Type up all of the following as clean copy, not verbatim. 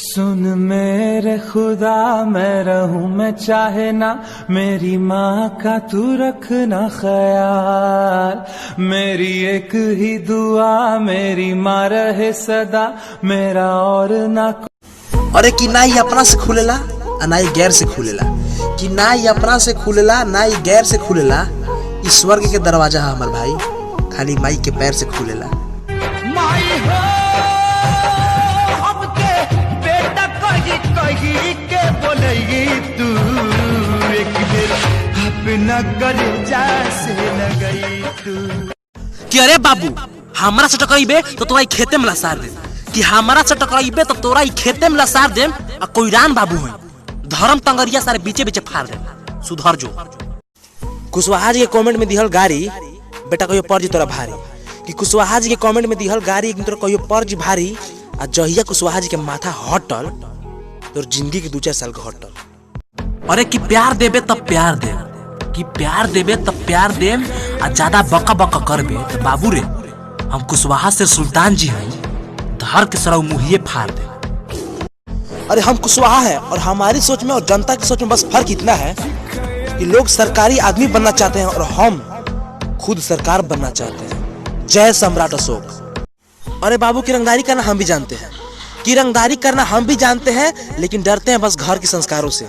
सुन मेरे खुदा मैं रहूं मैं चाहे ना, मेरी माँ का तू रखना ख्याल। मेरी एक ही दुआ मेरी माँ रहे सदा, मेरा और ना। अरे कि ना ही अपना से खुलेला ना ही गैर से खुलेला, कि ना ही अपना से खुलेला ना ही गैर से खुलेला। इस स्वर्ग के दरवाजा है हमर भाई, खाली माई के पैर से खुलेला। माई हो हमके बेटा कही के बोलेगी तू, एक दिन अपना कलेजा से लगई तू। कि अरे बाबू हमरा से टकराइबे तो तोरा खेते में लसार दे, कि हमरा से टकराइबे तो तोरा खेते में लसार दे। आ कोई रान बाबू है धर्म तंगरिया सारे बीचे बीचे फाड़ दे, सुधर जो। कुशवाहा जी के कमेंट में दिहल गाड़ी बेटा कहियो पर्जी तोरा भारी, कि कुशवाहा जी के कमेंट में दिहल गाड़ी एक दिन तोरा कहियो पर्जी भारी। आ जहिया कुशवाहा जी के माथा हटल तोर जिंदगी के 2-4 साल का हटल। अरे कि प्यार देबे तब प्यार दे, कि प्यार देबे तब प्यार दे। आ ज्यादा बका बका करबे तो बाबू रे हम कुशवाहा से सुल्तान जी हैं, धर के सरौ मुहिए फाड़ दे। अरे हम कुशवाहा है और हमारी सोच में और जनता की सोच में बस फर्क इतना है कि लोग सरकारी आदमी बनना चाहते हैं और हम खुद सरकार बनना चाहते हैं। जय सम्राट अशोक। अरे बाबू की रंगदारी करना हम भी जानते हैं, कि रंगदारी करना हम भी जानते हैं, लेकिन डरते हैं बस घर के संस्कारों से,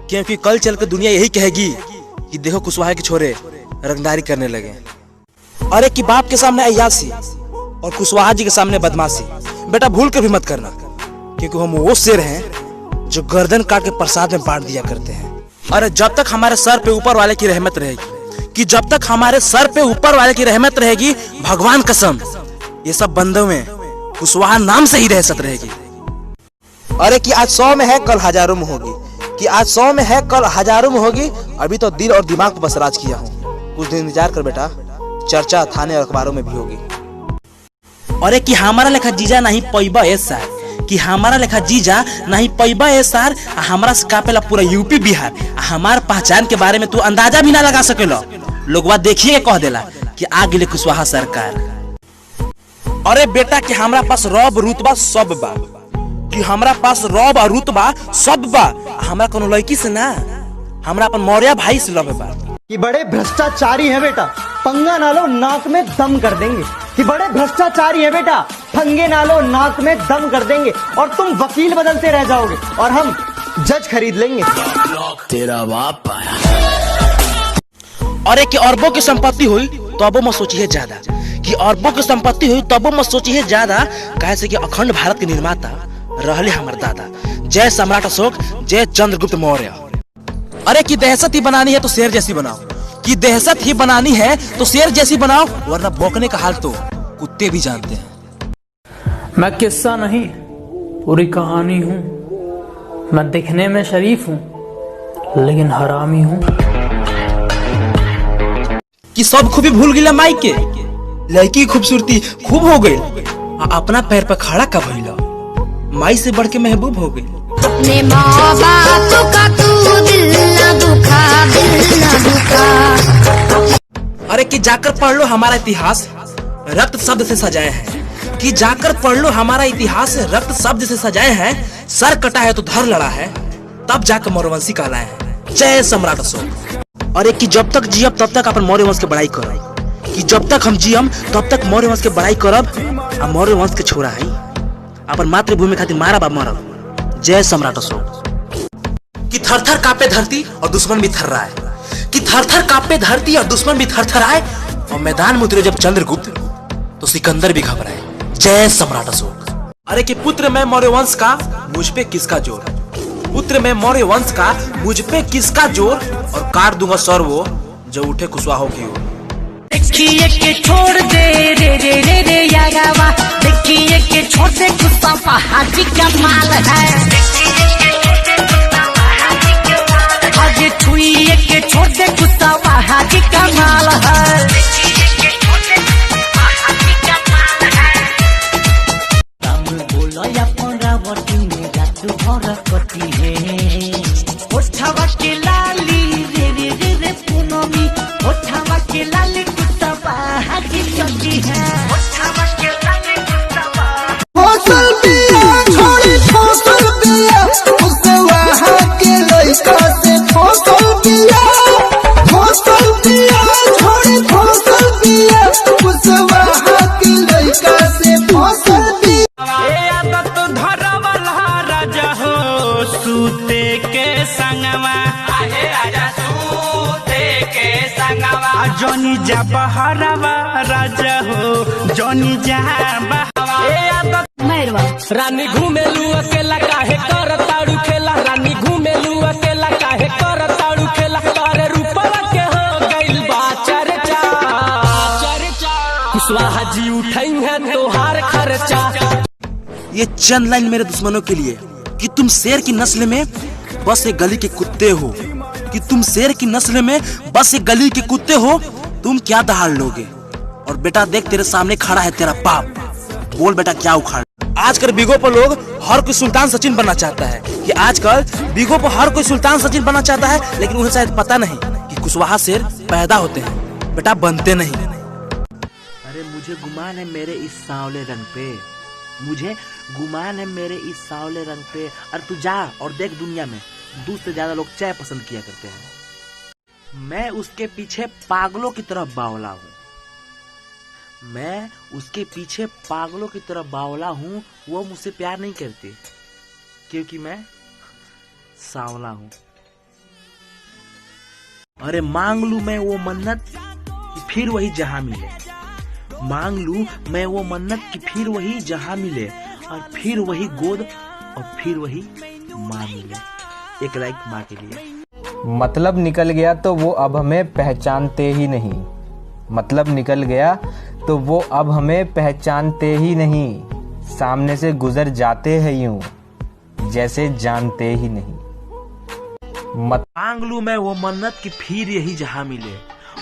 क्योंकि कल चल के दुनिया यही कहेगी कि देखो कुशवाहा के छोरे रंगदारी करने लगे। अरे कि बाप के सामने अय्यासी और कुशवाहा जी के सामने बदमाशी बेटा भूल कर भी मत करना, क्योंकि हम वो शेर हैं जो गर्दन काट के प्रसाद में बांट दिया करते हैं। अरे जब तक हमारे सर पे ऊपर वाले की रहमत रहेगी, कि जब तक हमारे सर पे ऊपर वाले की रहमत रहेगी, भगवान कसम ये सब बंदों में कुशवाहा नाम से ही दहशत रहेगी। अरे कि आज 100 में है कल हजारों में होगी, कि आज 100 में है कल हजारों में होगी। अभी तो दिल और दिमाग पर बस राज किया हूँ, कुछ दिन इंतजार कर बेटा, चर्चा थाने और अखबारों में भी होगी। अरे कि हमारा लेखा जीजा नहीं पैबा ऐसा, कि हमारा लेखा जीजा नहीं पैबा ऐसा, हमारा से कापेला पूरा यूपी बिहार। हमार पहचान के बारे में तू अंदाजा भी ना लगा सकेला, लोगवा देखिए कह देला कि आगे ले कुशवाहा सरकार। अरे बेटा कि हमरा पास रब रुतबा सब बा, कि हमरा पास रब और रुतबा सब बा। हमरा कोनो लड़की से ना, हमरा अपन मौर्य भाई से लव बा। कि बड़े भ्रष्टाचारी है बेटा, पंगा ना लो नाक में दम कर देंगे। कि बड़े भ्रष्टाचारी है बेटा, पंगे ना लो नाक में दम कर देंगे। और तुम वकील बदलते रह जाओगे और हम जज खरीद लेंगे। तेरा बाप आया। अरे कि अरबों की संपत्ति हुई तो अब मत सोचिए ज्यादा, कि अरबों की संपत्ति हुई तब मत सोचिए ज्यादा, कैसे कि अखंड भारत के निर्माता रहले हमारे दादा। जय सम्राट अशोक, जय चंद्रगुप्त मौर्य। अरे कि दहशत ही बनानी है तो शेर जैसी बनाओ, कि दहशत ही बनानी है तो शेर जैसी बनाओ, वरना भौंकने का हाल तो कुत्ते भी जानते हैं। मैं किस्सा नहीं पूरी कहानी हूँ, मैं दिखने में शरीफ हूँ लेकिन हरामी हूँ। कि सब खूबी भूल गिला माई के, लड़की की खूबसूरती खूब हो गई, अपना पैर पर खड़ा कब भइला, माई से बढ़ के महबूब हो गई। अपने माँ बाप का तू दिल ना दुखा, दिल ना दुखा। अरे कि जाकर पढ़ लो हमारा इतिहास रक्त शब्द से सजाया है, कि जाकर पढ़ लो हमारा इतिहास रक्त शब्द से सजाए हैं। सर कटा है तो धर लड़ा है, तब जाकर मौर्यवंशी कहलाए हैं। जय सम्राट अशोक। अरे कि जब तक जियब तब तक अपन मौर्य वंश के बड़ाई करब, कि जब तक हम जियम तब तक मौर्य वंश के बड़ाई करब। आ मौर्य वंश के छोड़ा है अपन मातृभूमि खातिर मारा बा मरब। जय सम्राट अशोक। कि थर थर कांपे धरती और दुश्मन भी थर रहा है, कि थर थर कांपे धरती और दुश्मन भी थर थर आए, और मैदान में उतरे जब चंद्रगुप्त तो सिकंदर भी घबराए। जय सम्राट अशोक। अरे कि पुत्र में मौर्य वंश का मुझ पे किसका जोर, पुत्र में मौर्य वंश का मुझ पे किसका जोर, और काट दूंगा सर वो जो उठे कुशवाहों की ओर। देखिए के छोड़ दे रे रे रे रे यारावा, देखिए के छोड़ दे कुशवाहा हाजी का माल है। हाजी छुइए के छोड़ दे कुशवाहा हाजी का माल है। तम बोलो या पंद्रावती में रातू भर कटी है। उठावा के लाली रे रे रे रे पूनमी, उठावा के लाली कुशवाहा हाजी चली है। उठावा के लाली कुशवाहा। फसल पिया छोड़ी फसल सूते के संगवा जोनी जा बहरवा राजा हो जोनी जा रानी घूमेलू अकेला काहे कर ताड़ू खेला, रानी घूमेलू अकेला काहे कर ताड़ू खेला, तारे रूपवा के हो गइल बा चर्चा, कुशवाहा जी उठाई है तोहार खर्चा। ये चंद लाइन मेरे दुश्मनों के लिए कि तुम शेर की नस्ल में बस एक गली के कुत्ते हो, कि तुम शेर की नस्ल में बस एक गली के कुत्ते हो, तुम क्या दहाड़ लोगे। और बेटा देख तेरे सामने खड़ा है तेरा बाप, बोल बेटा क्या उखाड़। आजकल बिगो पर लोग हर कोई सुल्तान सचिन बनना चाहता है, कि आजकल बिगो पर हर कोई सुल्तान सचिन बनना चाहता है, लेकिन उन्हें शायद पता नहीं कि कुशवाहा शेर पैदा होते हैं, बेटा बनते नहीं। अरे मुझे गुमान है मेरे इस सांवले रंग पे, मुझे गुमान है मेरे इस सांवले रंग पे। अरे तू जा और देख दुनिया में दूध से ज्यादा लोग चाय पसंद किया करते हैं। मैं उसके पीछे पागलों की तरह बावला हूँ, मैं उसके पीछे पागलों की तरह बावला हूँ। वो मुझसे प्यार नहीं करती क्योंकि मैं सांवला हूँ। अरे मांग लूं मैं वो मन्नत कि फिर वही जहां मिले, मांग लूं मैं वो मन्नत कि फिर वही जहां मिले, और फिर वही गोद और फिर वही माँ मिले, एक लाइक माँ के लिए। मतलब निकल गया तो वो अब हमें पहचानते ही नहीं, मतलब निकल गया तो वो अब हमें पहचानते ही नहीं, सामने से गुजर जाते हैं यूं जैसे जानते ही नहीं। मांग लूं मैं वो मन्नत कि फिर यही जहां मिले,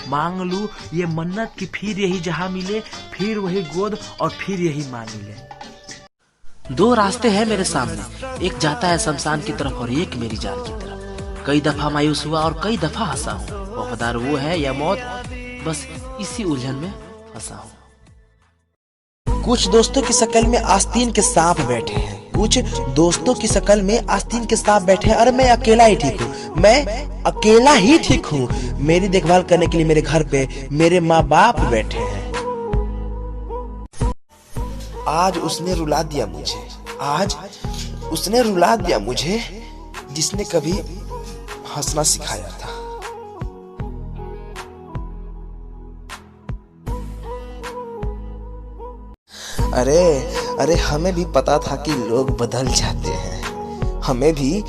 मांग लूं ये मन्नत कि फिर यही जहां मिले, फिर वही गोद और फिर यही माँ मिले। दो रास्ते हैं मेरे सामने, एक जाता है शमशान की तरफ और एक मेरी जान की तरफ। कई दफा मायूस हुआ और कई दफा हंसा हूँ, वफादार वो है या मौत, बस इसी उलझन में फंसा हूँ। कुछ दोस्तों की शक्ल में आस्तीन के सांप बैठे हैं, कुछ दोस्तों की शक्ल में आस्तीन के सांप बैठे हैं। अरे मैं अकेला ही ठीक हूँ, मैं अकेला ही ठीक हूँ। मेरी देखभाल करने के लिए मेरे घर पे मेरे माँ बाप बैठे हैं। आज उसने रुला दिया मुझे, आज उसने रुला दिया मुझे, जिसने कभी हंसना सिखाया था। अरे अरे हमें भी पता था कि लोग बदल जाते हैं, हमें भी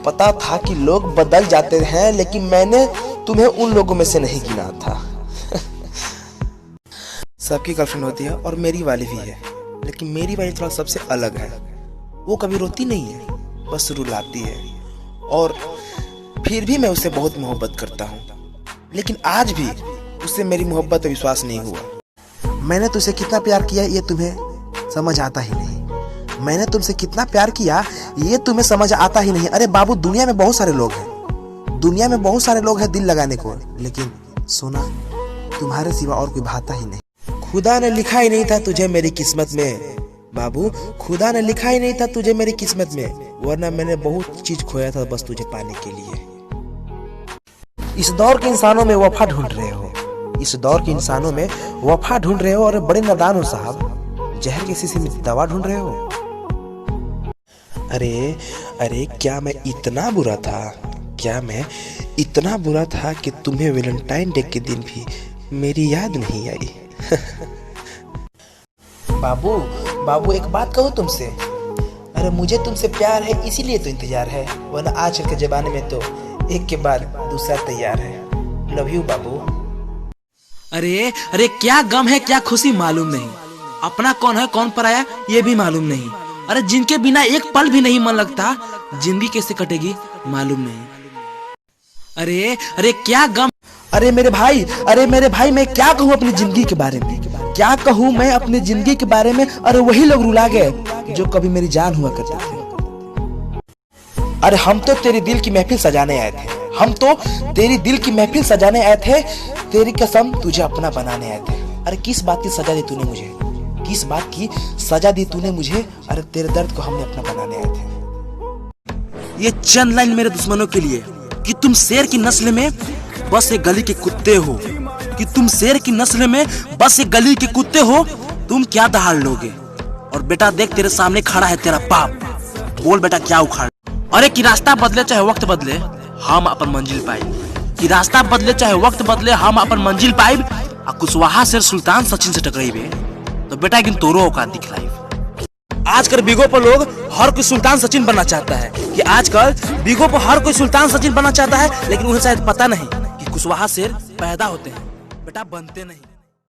पता था कि लोग बदल जाते हैं, लेकिन मैंने तुम्हें उन लोगों में से नहीं गिना था। सबकी गर्लफ्रेंड होती है और मेरी वाली भी है, लेकिन मेरी वाली थोड़ा सबसे अलग है। वो कभी रोती नहीं है, बस रुलाती है, और फिर भी मैं उससे बहुत मोहब्बत करता हूँ। लेकिन आज भी उससे मेरी मोहब्बत पर विश्वास नहीं हुआ। मैंने तुझसे कितना प्यार किया ये तुम्हें समझ आता ही नहीं, मैंने तुमसे कितना प्यार किया ये तुम्हें समझ आता ही नहीं। अरे बाबू, दुनिया में बहुत सारे लोग हैं, दुनिया में बहुत सारे लोग हैं दिल लगाने को, लेकिन सोना तुम्हारे सिवा और कोई भाता ही नहीं। खुदा ने लिखा ही नहीं था तुझे मेरी किस्मत में बाबू, खुदा ने लिखा ही नहीं था तुझे मेरी किस्मत में, वरना मैंने बहुत चीज खोया था बस तुझे पाने के लिए। इस दौर के इंसानों में वफा ढूंढ रहे हो, इस दौर के इंसानों में वफा ढूंढ रहे हो, और बड़े नादान हो साहब, जहर के शीशे में दवा ढूंढ रहे हो। अरे अरे क्या मैं इतना बुरा था, क्या मैं इतना बुरा था कि तुम्हें वैलेंटाइन डे के दिन भी मेरी याद नहीं आई। बाबू बाबू, एक बात कहूँ तुमसे, अरे मुझे तुमसे प्यार है इसीलिए तो इंतजार है, वरना आजकल के जमाने में तो एक के बाद दूसरा तैयार है। लव यू बाबू। अरे अरे क्या गम है क्या खुशी मालूम नहीं, अपना कौन है कौन पराया ये भी मालूम नहीं। अरे जिनके बिना एक पल भी नहीं मन लगता, जिंदगी कैसे कटेगी मालूम नहीं। अरे अरे क्या गम। अरे मेरे भाई, अरे मेरे भाई, मैं क्या कहूँ अपनी जिंदगी के बारे में, क्या कहूँ मैं अपनी जिंदगी के बारे में। अरे वही लोग रुला गए जो कभी मेरी जान हुआ करते थे। अरे हम तो तेरे दिल की महफिल सजाने आए थे, हम तो तेरी दिल की महफिल सजाने आए थे, तेरी कसम तुझे अपना बनाने आए थे। अरे किस बात की सजा दी तूने मुझे, किस बात की सजा दी तूने मुझे। अरे तेरे दर्द को हमने अपना बनाने आए थे। ये चंद लाइन मेरे दुश्मनों के लिए कि तुम शेर की नस्ल में बस एक गली के कुत्ते हो, कि तुम शेर की नस्ल में बस एक गली के कुत्ते हो, तुम क्या दहाड़ लोगे। और बेटा देख तेरे सामने खड़ा है तेरा बाप, बोल बेटा क्या उखाड़। अरे कि रास्ता बदले चाहे वक्त बदले हम अपन मंजिल पाए, कि रास्ता बदले चाहे वक्त बदले हम अपन मंजिल पाइब। आ कुशवाहा से सुल्तान सचिन से टकराइबे तो बेटा कि तोरो औकात दिखलाई। आजकल बिगो पर लोग हर कोई सुल्तान सचिन बनना चाहता है, कि आजकल बिगो पर हर कोई सुल्तान सचिन बनना चाहता है, लेकिन उन्हें शायद पता नहीं कि कुशवाहा शेर पैदा होते हैं बेटा, बनते नहीं।